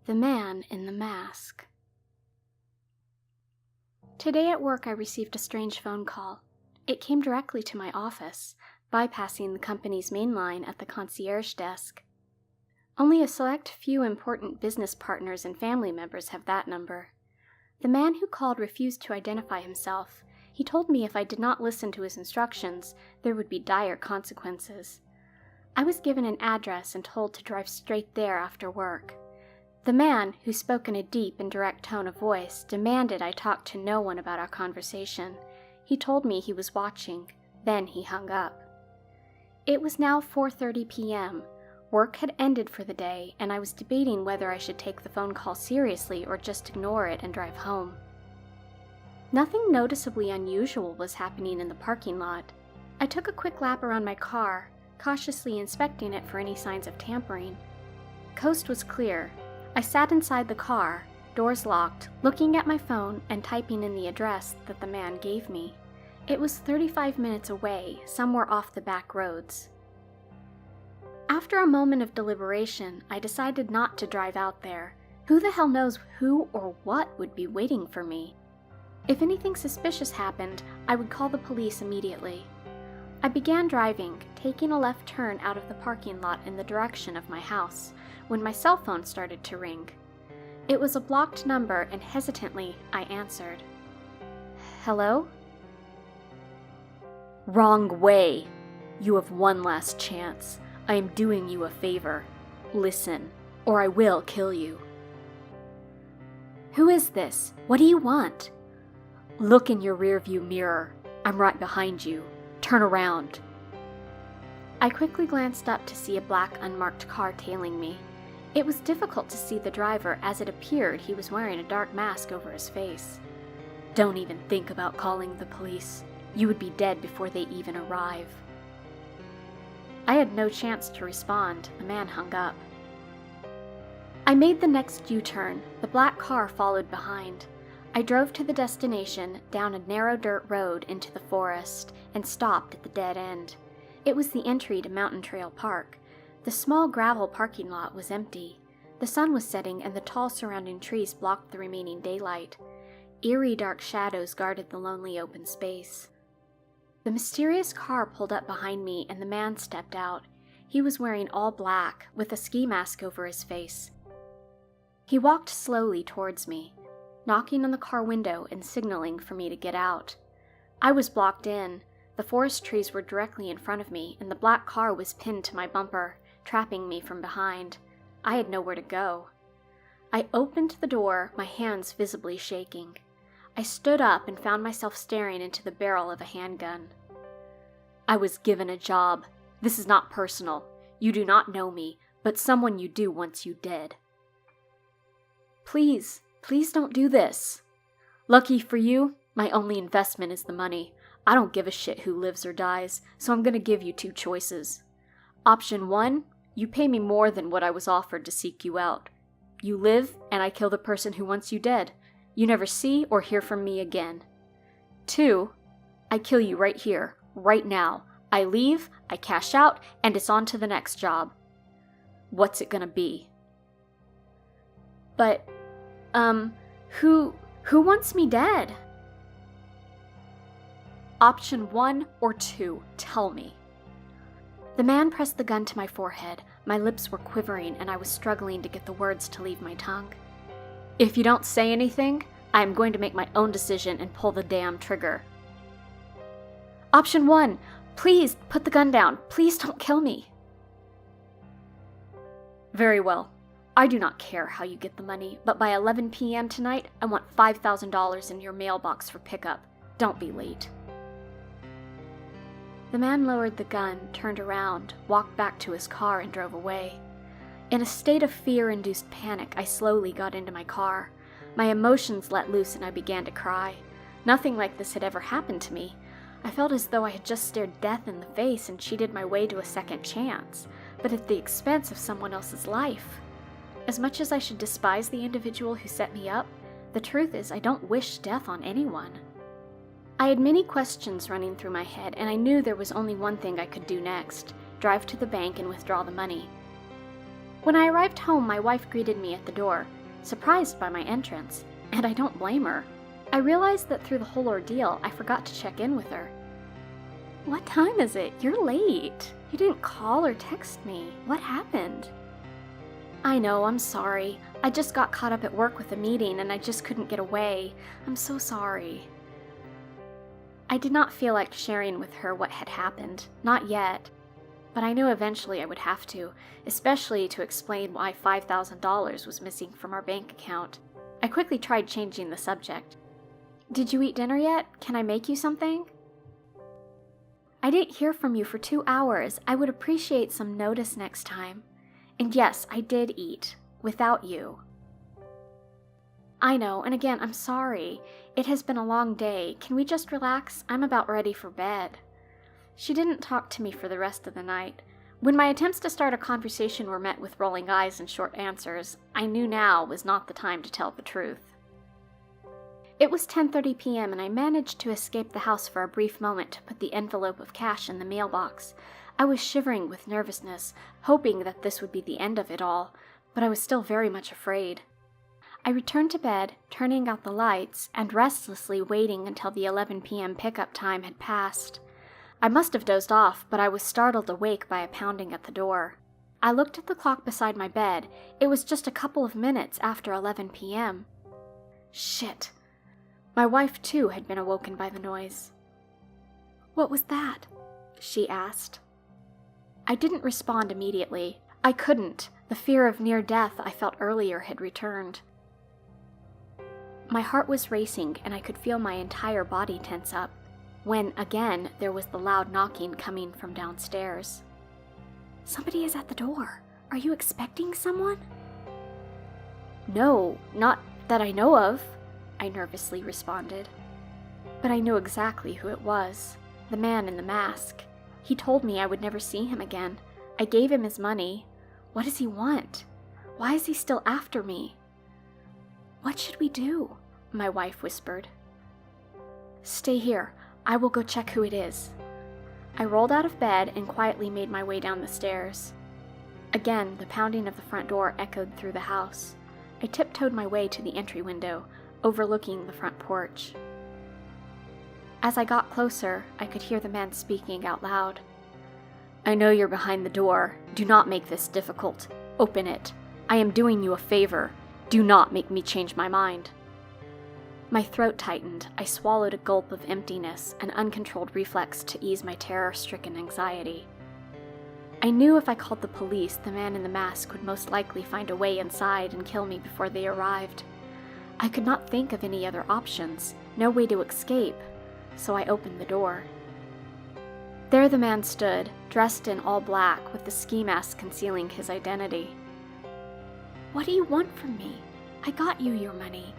The Man in the Mask. Today at work I received a strange phone call. It came directly to my office, bypassing the company's main line at the concierge desk. Only a select few important business partners and family members have that number. The man who called refused to identify himself. He told me if I did not listen to his instructions, there would be dire consequences. I was given an address and told to drive straight there after work. The man, who spoke in a deep and direct tone of voice, demanded I talk to no one about our conversation. He told me he was watching, then he hung up. It was now 4:30 p.m. Work had ended for the day, and I was debating whether I should take the phone call seriously or just ignore it and drive home. Nothing noticeably unusual was happening in the parking lot. I took a quick lap around my car, cautiously inspecting it for any signs of tampering. Coast was clear. I sat inside the car, doors locked, looking at my phone and typing in the address that the man gave me. It was 35 minutes away, somewhere off the back roads. After a moment of deliberation, I decided not to drive out there. Who the hell knows who or what would be waiting for me? If anything suspicious happened, I would call the police immediately. I began driving, taking a left turn out of the parking lot in the direction of my house, when my cell phone started to ring. It was a blocked number, and hesitantly, I answered. Hello? Wrong way. You have one last chance. I am doing you a favor. Listen, or I will kill you. Who is this? What do you want? Look in your rearview mirror. I'm right behind you. Turn around. I quickly glanced up to see a black unmarked car tailing me. It was difficult to see the driver, as it appeared he was wearing a dark mask over his face. Don't even think about calling the police. You would be dead before they even arrive. I had no chance to respond. The man hung up. I made the next U-turn. The black car followed behind. I drove to the destination, down a narrow dirt road into the forest, and stopped at the dead end. It was the entry to Mountain Trail Park. The small gravel parking lot was empty. The sun was setting, and the tall surrounding trees blocked the remaining daylight. Eerie dark shadows guarded the lonely open space. The mysterious car pulled up behind me, and the man stepped out. He was wearing all black, with a ski mask over his face. He walked slowly towards me, knocking on the car window and signaling for me to get out. I was blocked in. The forest trees were directly in front of me, and the black car was pinned to my bumper, trapping me from behind. I had nowhere to go. I opened the door, my hands visibly shaking. I stood up and found myself staring into the barrel of a handgun. I was given a job. This is not personal. You do not know me, but someone you do wants you dead. Please don't do this. Lucky for you, my only investment is the money. I don't give a shit who lives or dies, so I'm gonna give you two choices. Option 1, you pay me more than what I was offered to seek you out. You live, and I kill the person who wants you dead. You never see or hear from me again. 2, I kill you right here, right now. I leave, I cash out, and it's on to the next job. What's it gonna be? But, who wants me dead? Option 1 or 2, tell me. The man pressed the gun to my forehead. My lips were quivering, and I was struggling to get the words to leave my tongue. If you don't say anything, I am going to make my own decision and pull the damn trigger. Option 1, please put the gun down. Please don't kill me. Very well. I do not care how you get the money, but by 11 p.m. tonight, I want $5,000 in your mailbox for pickup. Don't be late. The man lowered the gun, turned around, walked back to his car, and drove away. In a state of fear-induced panic, I slowly got into my car. My emotions let loose, and I began to cry. Nothing like this had ever happened to me. I felt as though I had just stared death in the face and cheated my way to a second chance, but at the expense of someone else's life. As much as I should despise the individual who set me up, the truth is I don't wish death on anyone. I had many questions running through my head, and I knew there was only one thing I could do next: drive to the bank and withdraw the money. When I arrived home, my wife greeted me at the door, surprised by my entrance, and I don't blame her. I realized that through the whole ordeal, I forgot to check in with her. "What time is it? You're late. You didn't call or text me. What happened?" "I know, I'm sorry. I just got caught up at work with a meeting and I just couldn't get away. I'm so sorry." I did not feel like sharing with her what had happened, not yet. But I knew eventually I would have to, especially to explain why $5,000 was missing from our bank account. I quickly tried changing the subject. "Did you eat dinner yet? Can I make you something?" "I didn't hear from you for 2 hours. I would appreciate some notice next time. And yes, I did eat. Without you." "I know, and again, I'm sorry. It has been a long day. Can we just relax? I'm about ready for bed." She didn't talk to me for the rest of the night. When my attempts to start a conversation were met with rolling eyes and short answers, I knew now was not the time to tell the truth. It was 10:30 p.m. and I managed to escape the house for a brief moment to put the envelope of cash in the mailbox. I was shivering with nervousness, hoping that this would be the end of it all, but I was still very much afraid. I returned to bed, turning out the lights, and restlessly waiting until the 11 p.m. pickup time had passed. I must have dozed off, but I was startled awake by a pounding at the door. I looked at the clock beside my bed. It was just a couple of minutes after 11 p.m. Shit. My wife, too, had been awoken by the noise. "What was that?" she asked. I didn't respond immediately. I couldn't. The fear of near death I felt earlier had returned. My heart was racing, and I could feel my entire body tense up, when, again, there was the loud knocking coming from downstairs. "Somebody is at the door. Are you expecting someone?" "No, not that I know of," I nervously responded. But I knew exactly who it was. The man in the mask. He told me I would never see him again. I gave him his money. What does he want? Why is he still after me? "What should we do?" my wife whispered. "Stay here. I will go check who it is." I rolled out of bed and quietly made my way down the stairs. Again, the pounding of the front door echoed through the house. I tiptoed my way to the entry window, overlooking the front porch. As I got closer, I could hear the man speaking out loud. "I know you're behind the door. Do not make this difficult. Open it. I am doing you a favor. Do not make me change my mind." My throat tightened. I swallowed a gulp of emptiness, an uncontrolled reflex to ease my terror-stricken anxiety. I knew if I called the police, the man in the mask would most likely find a way inside and kill me before they arrived. I could not think of any other options, no way to escape, so I opened the door. There the man stood, dressed in all black, with the ski mask concealing his identity. "What do you want from me? I got you your money.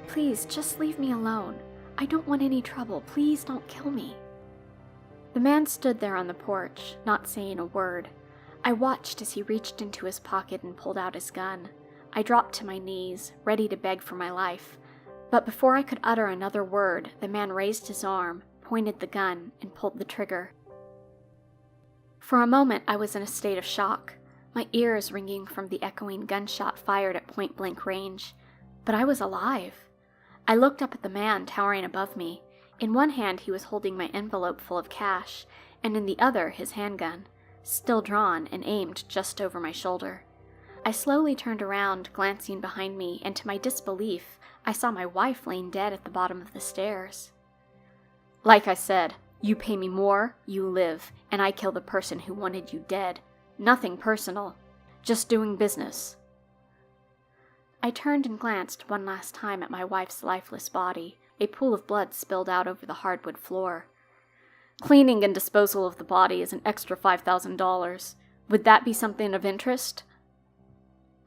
Please, just leave me alone. I don't want any trouble. Please don't kill me." The man stood there on the porch, not saying a word. I watched as he reached into his pocket and pulled out his gun. I dropped to my knees, ready to beg for my life. But before I could utter another word, the man raised his arm, pointed the gun, and pulled the trigger. For a moment, I was in a state of shock, my ears ringing from the echoing gunshot fired at point-blank range. But I was alive. I looked up at the man towering above me. In one hand, he was holding my envelope full of cash, and in the other, his handgun, still drawn and aimed just over my shoulder. I slowly turned around, glancing behind me, and to my disbelief, I saw my wife laying dead at the bottom of the stairs. "Like I said, you pay me more, you live, and I kill the person who wanted you dead. Nothing personal. Just doing business." I turned and glanced one last time at my wife's lifeless body. A pool of blood spilled out over the hardwood floor. "Cleaning and disposal of the body is an extra $5,000. Would that be something of interest?"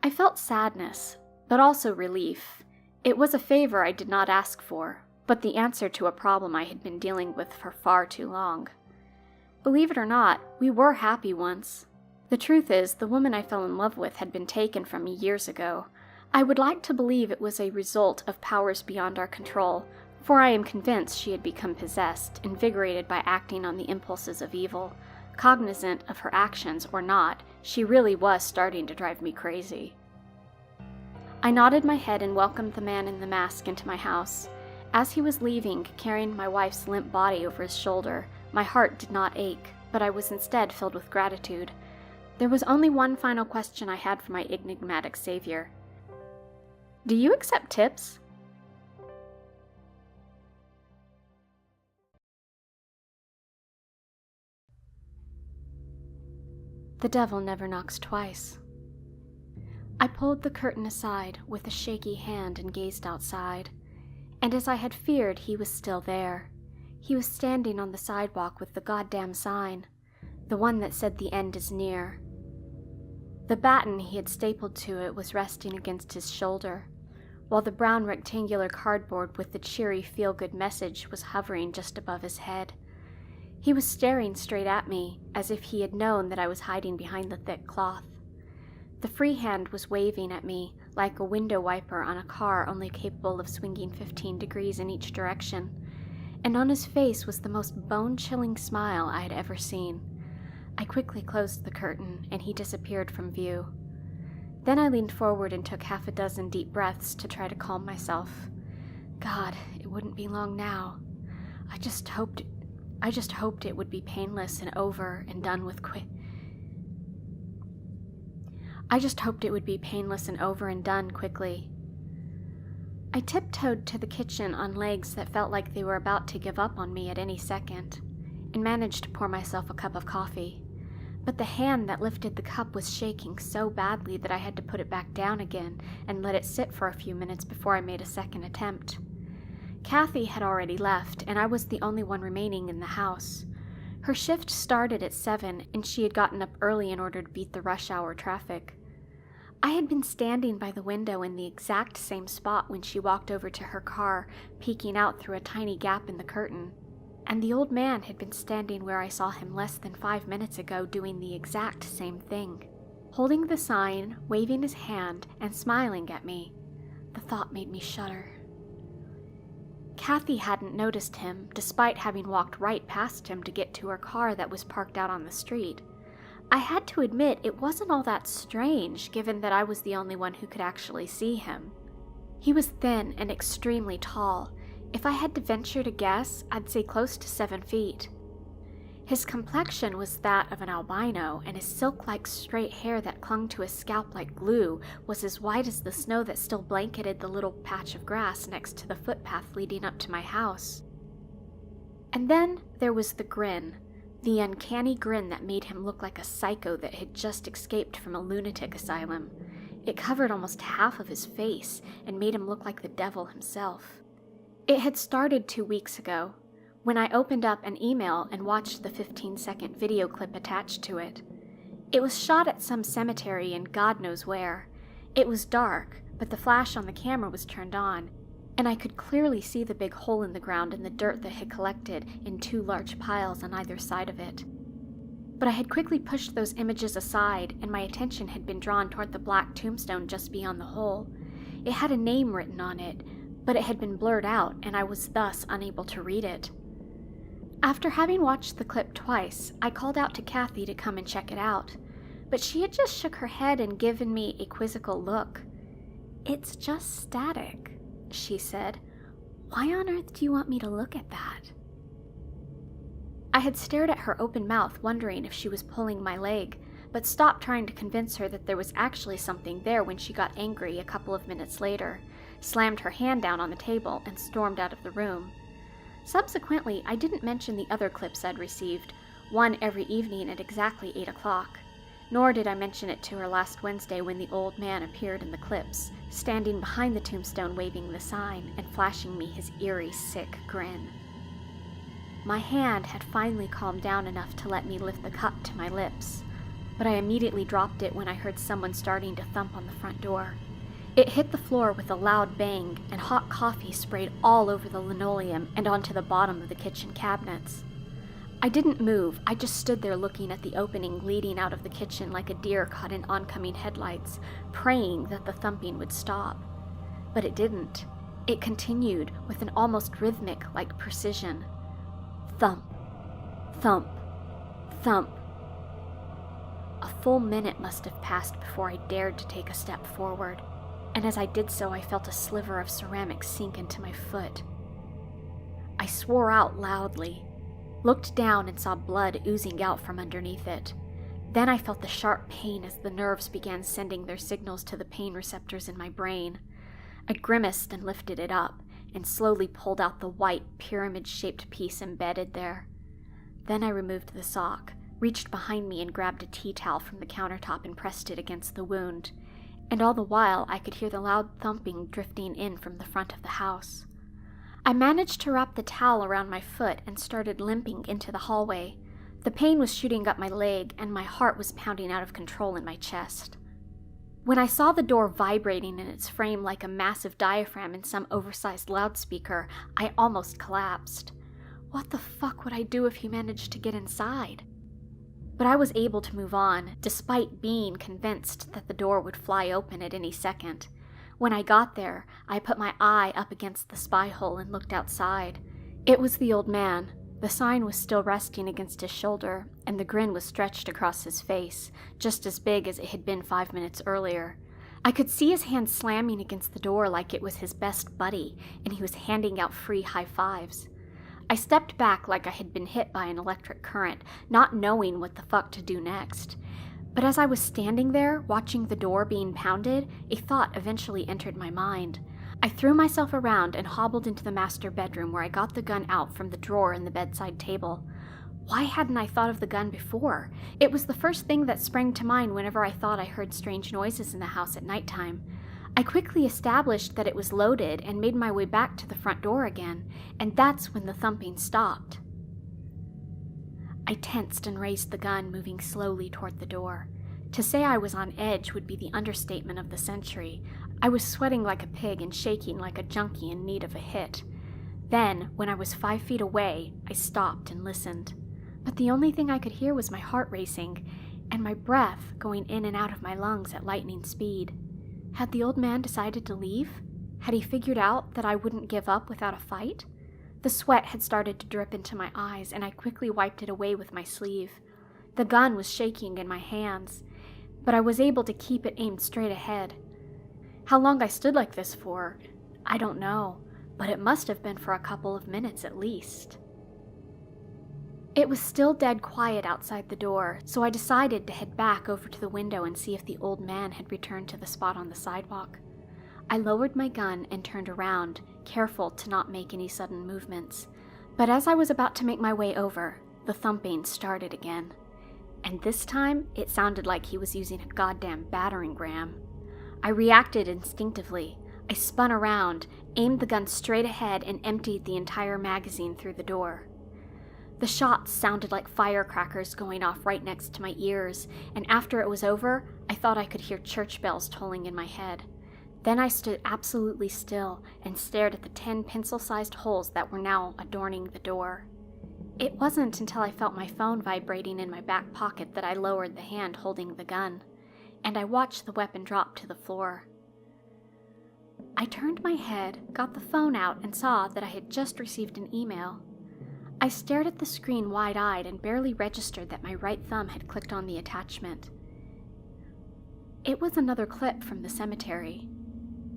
I felt sadness, but also relief. It was a favor I did not ask for, but the answer to a problem I had been dealing with for far too long. Believe it or not, we were happy once. The truth is, the woman I fell in love with had been taken from me years ago. I would like to believe it was a result of powers beyond our control, for I am convinced she had become possessed, invigorated by acting on the impulses of evil, Cognizant of her actions or not, she really was starting to drive me crazy. I nodded my head and welcomed the man in the mask into my house. As he was leaving, carrying my wife's limp body over his shoulder, my heart did not ache, but I was instead filled with gratitude. There was only one final question I had for my enigmatic savior. "Do you accept tips?" The devil never knocks twice. I pulled the curtain aside with a shaky hand and gazed outside. And as I had feared, he was still there. He was standing on the sidewalk with the goddamn sign, the one that said the end is near. The baton he had stapled to it was resting against his shoulder, while the brown rectangular cardboard with the cheery feel-good message was hovering just above his head. He was staring straight at me, as if he had known that I was hiding behind the thick cloth. The free hand was waving at me like a window wiper on a car only capable of swinging 15 degrees in each direction, and on his face was the most bone-chilling smile I had ever seen. I quickly closed the curtain, and he disappeared from view. Then I leaned forward and took 6 deep breaths to try to calm myself. God, it wouldn't be long now. I just hoped it would be painless and over and done with quickly. I tiptoed to the kitchen on legs that felt like they were about to give up on me at any second, and managed to pour myself a cup of coffee. But the hand that lifted the cup was shaking so badly that I had to put it back down again and let it sit for a few minutes before I made a second attempt. Kathy had already left, and I was the only one remaining in the house. Her shift started at 7, and she had gotten up early in order to beat the rush hour traffic. I had been standing by the window in the exact same spot when she walked over to her car, peeking out through a tiny gap in the curtain. And the old man had been standing where I saw him less than 5 minutes ago doing the exact same thing. Holding the sign, waving his hand, and smiling at me. The thought made me shudder. Kathy hadn't noticed him, despite having walked right past him to get to her car that was parked out on the street. I had to admit it wasn't all that strange, given that I was the only one who could actually see him. He was thin and extremely tall. If I had to venture to guess, I'd say close to 7 feet. His complexion was that of an albino, and his silk-like straight hair that clung to his scalp like glue was as white as the snow that still blanketed the little patch of grass next to the footpath leading up to my house. And then there was the grin, the uncanny grin that made him look like a psycho that had just escaped from a lunatic asylum. It covered almost half of his face and made him look like the devil himself. It had started 2 weeks ago, when I opened up an email and watched the 15-second video clip attached to it. It was shot at some cemetery in God knows where. It was dark, but the flash on the camera was turned on, and I could clearly see the big hole in the ground and the dirt that had collected in 2 large piles on either side of it. But I had quickly pushed those images aside, and my attention had been drawn toward the black tombstone just beyond the hole. It had a name written on it, but it had been blurred out, and I was thus unable to read it. After having watched the clip twice, I called out to Kathy to come and check it out, but she had just shook her head and given me a quizzical look. "It's just static," she said. "Why on earth do you want me to look at that?" I had stared at her open mouth, wondering if she was pulling my leg, but stopped trying to convince her that there was actually something there when she got angry a couple of minutes later, slammed her hand down on the table, and stormed out of the room. Subsequently, I didn't mention the other clips I'd received, one every evening at exactly 8 o'clock. Nor did I mention it to her last Wednesday when the old man appeared in the clips, standing behind the tombstone waving the sign and flashing me his eerie, sick grin. My hand had finally calmed down enough to let me lift the cup to my lips, but I immediately dropped it when I heard someone starting to thump on the front door. It hit the floor with a loud bang, and hot coffee sprayed all over the linoleum and onto the bottom of the kitchen cabinets. I didn't move. I just stood there looking at the opening leading out of the kitchen like a deer caught in oncoming headlights, praying that the thumping would stop. But it didn't. It continued with an almost rhythmic-like precision. Thump, thump, thump, full minute must have passed before I dared to take a step forward, and as I did so, I felt a sliver of ceramic sink into my foot. I swore out loudly, looked down and saw blood oozing out from underneath it. Then I felt the sharp pain as the nerves began sending their signals to the pain receptors in my brain. I grimaced and lifted it up, and slowly pulled out the white, pyramid-shaped piece embedded there. Then I removed the sock, reached behind me and grabbed a tea towel from the countertop and pressed it against the wound, and all the while I could hear the loud thumping drifting in from the front of the house. I managed to wrap the towel around my foot and started limping into the hallway. The pain was shooting up my leg, and my heart was pounding out of control in my chest. When I saw the door vibrating in its frame like a massive diaphragm in some oversized loudspeaker, I almost collapsed. What the fuck would I do if he managed to get inside? But I was able to move on, despite being convinced that the door would fly open at any second. When I got there, I put my eye up against the spy hole and looked outside. It was the old man. The sign was still resting against his shoulder, and the grin was stretched across his face, just as big as it had been 5 minutes earlier. I could see his hand slamming against the door like it was his best buddy, and he was handing out free high fives. I stepped back like I had been hit by an electric current, not knowing what the fuck to do next. But as I was standing there, watching the door being pounded, a thought eventually entered my mind. I threw myself around and hobbled into the master bedroom where I got the gun out from the drawer in the bedside table. Why hadn't I thought of the gun before? It was the first thing that sprang to mind whenever I thought I heard strange noises in the house at nighttime. I quickly established that it was loaded and made my way back to the front door again, and that's when the thumping stopped. I tensed and raised the gun, moving slowly toward the door. To say I was on edge would be the understatement of the century. I was sweating like a pig and shaking like a junkie in need of a hit. Then, when I was 5 feet away, I stopped and listened. But the only thing I could hear was my heart racing, and my breath going in and out of my lungs at lightning speed. Had the old man decided to leave? Had he figured out that I wouldn't give up without a fight? The sweat had started to drip into my eyes, and I quickly wiped it away with my sleeve. The gun was shaking in my hands, but I was able to keep it aimed straight ahead. How long I stood like this for, I don't know, but it must have been for a couple of minutes at least. It was still dead quiet outside the door, so I decided to head back over to the window and see if the old man had returned to the spot on the sidewalk. I lowered my gun and turned around, careful to not make any sudden movements. But as I was about to make my way over, the thumping started again. And this time, it sounded like he was using a goddamn battering ram. I reacted instinctively. I spun around, aimed the gun straight ahead, and emptied the entire magazine through the door. The shots sounded like firecrackers going off right next to my ears, and after it was over, I thought I could hear church bells tolling in my head. Then I stood absolutely still and stared at the 10 pencil-sized holes that were now adorning the door. It wasn't until I felt my phone vibrating in my back pocket that I lowered the hand holding the gun, and I watched the weapon drop to the floor. I turned my head, got the phone out, and saw that I had just received an email. I stared at the screen wide-eyed and barely registered that my right thumb had clicked on the attachment. It was another clip from the cemetery.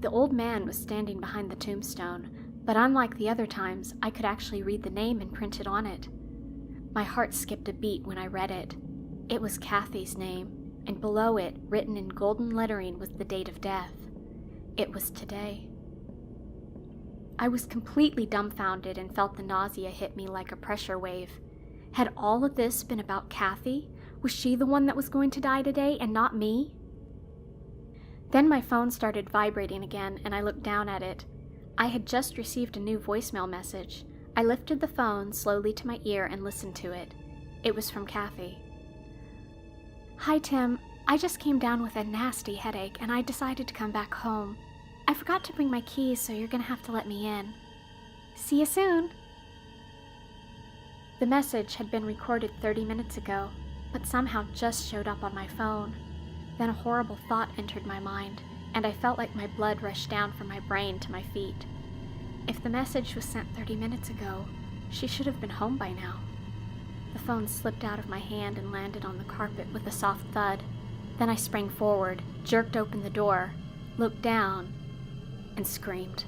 The old man was standing behind the tombstone, but unlike the other times, I could actually read the name imprinted on it. My heart skipped a beat when I read it. It was Kathy's name, and below it, written in golden lettering, was the date of death. It was today. I was completely dumbfounded and felt the nausea hit me like a pressure wave. Had all of this been about Kathy? Was she the one that was going to die today and not me? Then my phone started vibrating again, and I looked down at it. I had just received a new voicemail message. I lifted the phone slowly to my ear and listened to it. It was from Kathy. "Hi, Tim. I just came down with a nasty headache, and I decided to come back home. I forgot to bring my keys, so you're gonna have to let me in. See you soon." The message had been recorded 30 minutes ago, but somehow just showed up on my phone. Then a horrible thought entered my mind, and I felt like my blood rushed down from my brain to my feet. If the message was sent 30 minutes ago, she should have been home by now. The phone slipped out of my hand and landed on the carpet with a soft thud. Then I sprang forward, jerked open the door, looked down, and screamed.